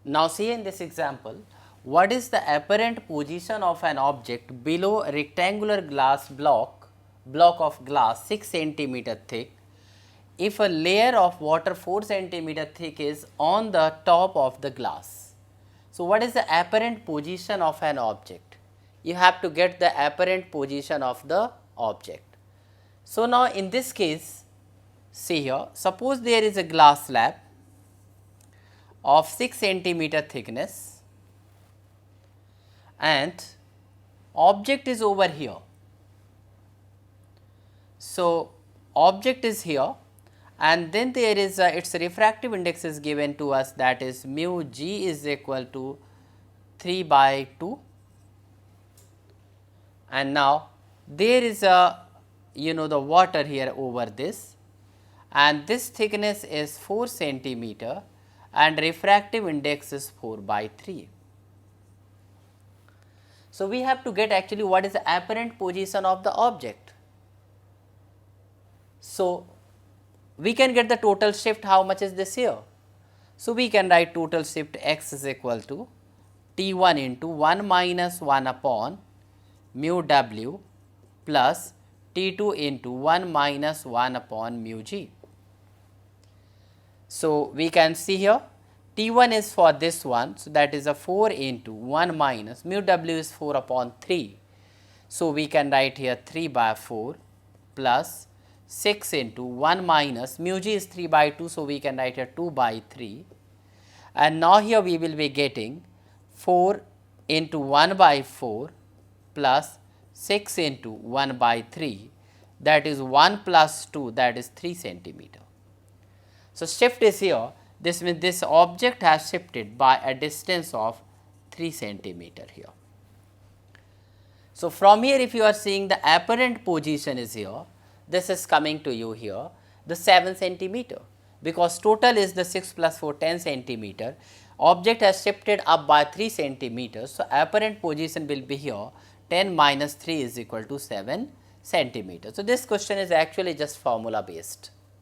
Now see in this example, what is the apparent position of an object below a rectangular glass block of glass 6 centimeter thick if a layer of water 4 centimeter thick is on the top of the glass. So what is the apparent position of an object? You have to get the apparent position of the object. So now in this case, see here, suppose there is a glass slab of 6 centimeter thickness and object is over here. So object is here and then there is its refractive index is given to us, that is mu g is equal to 3 by 2, and now there is a the water here over this, and this thickness is 4 centimeter and refractive index is 4 by 3. So we have to get actually what is the apparent position of the object. So we can get the total shift, how much is this here? So we can write total shift x is equal to T1 into 1 minus 1 upon mu w plus T2 into 1 minus 1 upon mu g. So we can see here T1 is for this one, so that is a 4 into 1 minus mu w is 4 upon 3. So we can write here 3 by 4 plus 6 into 1 minus mu g is 3 by 2. So we can write here 2 by 3, and now here we will be getting 4 into 1 by 4 plus 6 into 1 by 3, that is 1 plus 2, that is 3 centimeter. So shift is here, this means this object has shifted by a distance of 3 centimeter here. So from here if you are seeing the apparent position is here, this is coming to you here the 7 centimeter, because total is the 6 plus 4 10 centimeter, object has shifted up by 3 centimeters. So apparent position will be here 10 minus 3 is equal to 7 centimeter. So this question is actually just formula based.